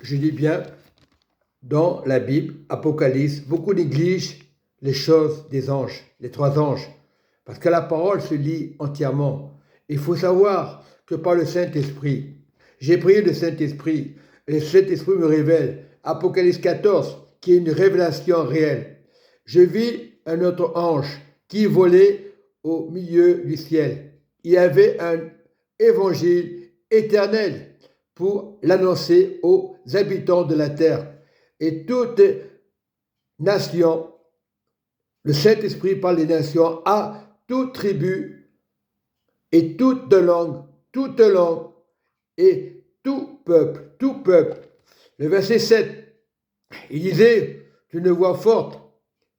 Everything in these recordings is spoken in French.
je dis bien, dans la Bible, Apocalypse, beaucoup négligent les choses des anges, les trois anges, parce que la parole se lit entièrement. Il faut savoir que par le Saint-Esprit, j'ai prié le Saint-Esprit, et le Saint-Esprit me révèle, Apocalypse 14, qui est une révélation réelle. Je vis un autre ange qui volait au milieu du ciel. Il y avait un évangile éternel pour l'annoncer aux habitants de la terre. Et toute nation, le Saint-Esprit parle des nations, à toute tribu et toute langue et tout peuple, tout peuple. Le verset 7, il disait d'une voix forte,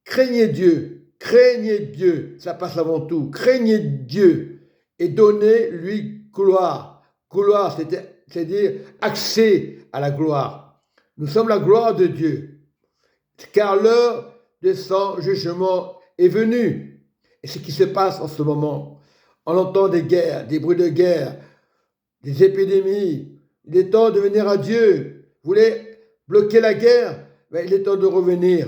craignez Dieu, ça passe avant tout, craignez Dieu et donnez-lui gloire. Gloire, c'est-à-dire accès à la gloire. Nous sommes la gloire de Dieu, car l'heure de son jugement est venue. Et ce qui se passe en ce moment, on entend des guerres, des bruits de guerre, des épidémies. Il est temps de venir à Dieu. Vous voulez bloquer la guerre? Mais il est temps de revenir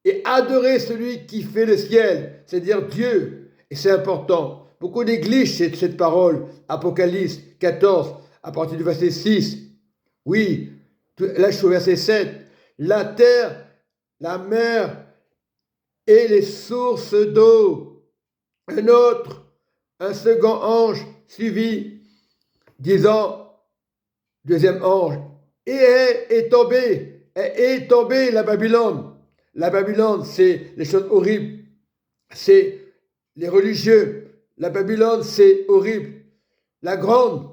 et adorer celui qui fait le ciel, c'est-à-dire Dieu. Et c'est important. Beaucoup négligent cette parole, Apocalypse 14, à partir du verset 6. Oui, là je suis au verset 7. La terre, la mer et les sources d'eau. Un second ange suivit, disant, deuxième ange, et est tombée la Babylone. La Babylone, c'est les choses horribles, c'est les religieux. La Babylone, c'est horrible. La grande,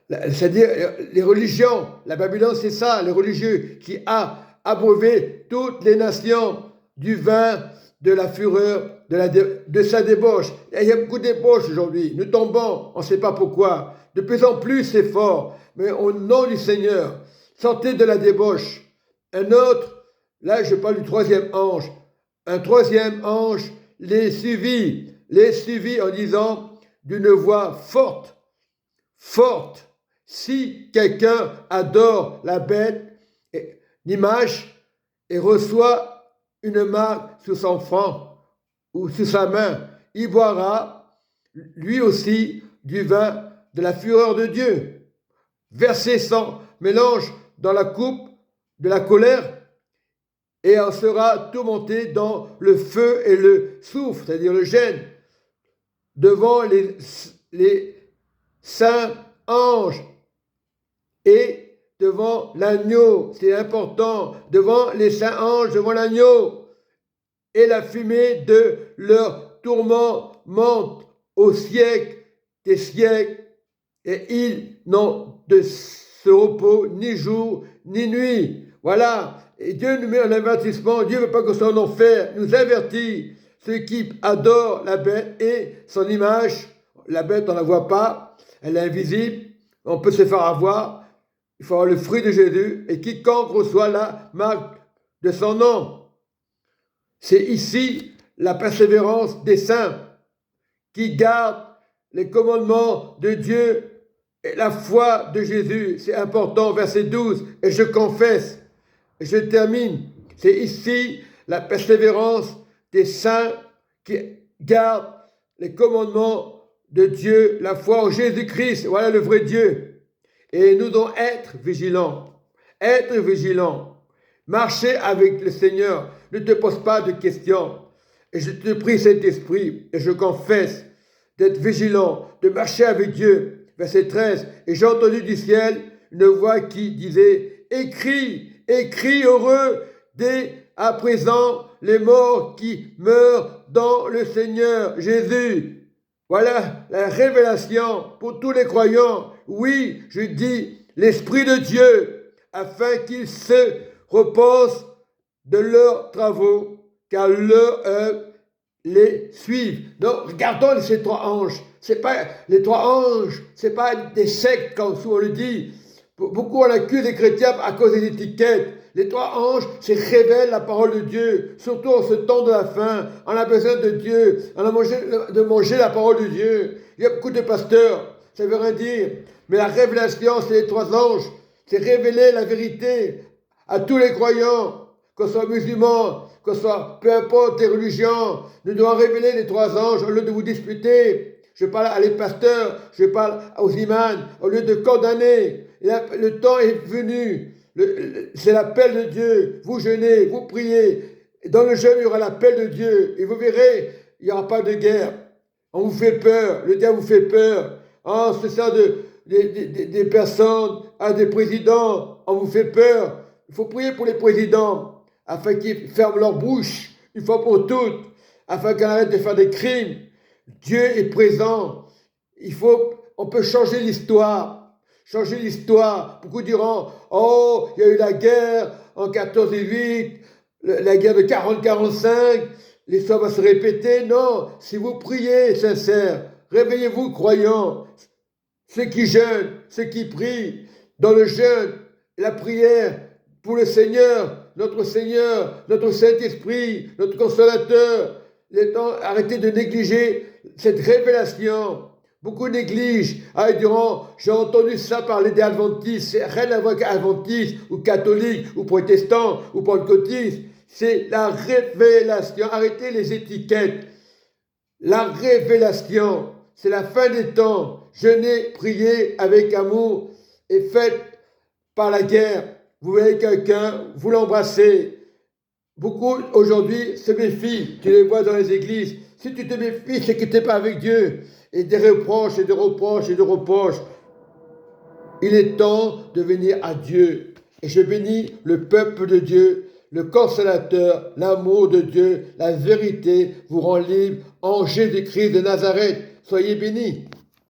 c'est-à-dire les religions. La Babylone, c'est ça, les religieux, qui a abreuvé toutes les nations du vin de la fureur, de sa débauche. Et il y a beaucoup de débauche aujourd'hui. Nous tombons, on ne sait pas pourquoi. De plus en plus, c'est fort. Mais au nom du Seigneur, sortez de la débauche. Un autre, là je parle du troisième ange. Un troisième ange les suivit en disant d'une voix forte, si quelqu'un adore la bête, l'image, et reçoit une marque sur son front ou sur sa main, il boira lui aussi du vin de la fureur de Dieu. Verser son mélange dans la coupe de la colère, et en sera tourmenté dans le feu et le soufre, c'est-à-dire le gêne, devant les saints anges et devant l'agneau, c'est important, devant les saints anges, devant l'agneau, et la fumée de leur tourment monte au siècle des siècles, et ils n'ont de ce repos ni jour ni nuit. Voilà, et Dieu nous met un avertissement, Dieu ne veut pas qu'on soit en enfer, il nous avertit, ceux qui adorent la bête et son image. La bête, on ne la voit pas, elle est invisible, on peut se faire avoir, il faut avoir le fruit de Jésus, et quiconque reçoit la marque de son nom. C'est ici la persévérance des saints qui gardent les commandements de Dieu et la foi de Jésus. C'est important, verset 12, et je confesse, et je termine, c'est ici la persévérance des saints qui gardent les commandements de Dieu, la foi en Jésus-Christ, voilà le vrai Dieu. Et nous devons être vigilants, marcher avec le Seigneur, ne te pose pas de questions. Et je te prie, Saint-Esprit, et je confesse d'être vigilant, de marcher avec Dieu. Verset 13, et j'ai entendu du ciel une voix qui disait, écris, heureux dès à présent les morts qui meurent dans le Seigneur Jésus. Voilà la révélation pour tous les croyants. Oui, je dis, l'Esprit de Dieu, afin qu'ils se reposent de leurs travaux, car leur œuvre les suive. Donc, regardons ces trois anges. C'est pas les trois anges, c'est pas des sectes comme souvent on le dit. Beaucoup on accuse les chrétiens à cause des étiquettes. Les trois anges, c'est révèlent la parole de Dieu. Surtout en ce temps de la fin, on a besoin de Dieu. On a de manger la parole de Dieu. Il y a beaucoup de pasteurs, ça veut rien dire. Mais la révélation, c'est les trois anges. c'est révéler la vérité à tous les croyants, qu'on soit musulmans, qu'on soit peu importe les religions. Nous devons révéler les trois anges au lieu de vous disputer. Je parle à les pasteurs, je parle aux imams, au lieu de condamner. Le temps est venu. C'est l'appel de Dieu. Vous jeûnez, vous priez. Dans le jeûne, il y aura l'appel de Dieu. Et vous verrez, il n'y aura pas de guerre. On vous fait peur. Le diable vous fait peur. Oh, c'est ça des personnes, des présidents. On vous fait peur. Il faut prier pour les présidents afin qu'ils ferment leur bouche une fois pour toutes, afin qu'ils arrêtent de faire des crimes. Dieu est présent. On peut changer l'histoire. Changer l'histoire. Beaucoup diront, oh, il y a eu la guerre en 14 et 8, la guerre de 40-45, l'histoire va se répéter. Non, si vous priez sincère, réveillez-vous croyants. Ceux qui jeûnent, ceux qui prient, dans le jeûne, la prière pour le Seigneur, notre Saint-Esprit, notre Consolateur. Arrêtez de négliger cette révélation. Beaucoup négligent. Ah, ils diront, j'ai entendu ça parler des adventistes. C'est rien à voir avec adventistes, ou catholiques, ou protestants, ou pentecôtistes. C'est la révélation. Arrêtez les étiquettes. La révélation, c'est la fin des temps. Jeûnez, priez avec amour et faites par la guerre. Vous voyez quelqu'un, vous l'embrassez. Beaucoup aujourd'hui se méfient, tu les vois dans les églises. Si tu te méfies, c'est que tu n'es pas avec Dieu. Et des reproches, et des reproches, et des reproches. Il est temps de venir à Dieu. Et je bénis le peuple de Dieu, le consolateur, l'amour de Dieu, la vérité vous rend libre en Jésus-Christ de Nazareth. Soyez bénis.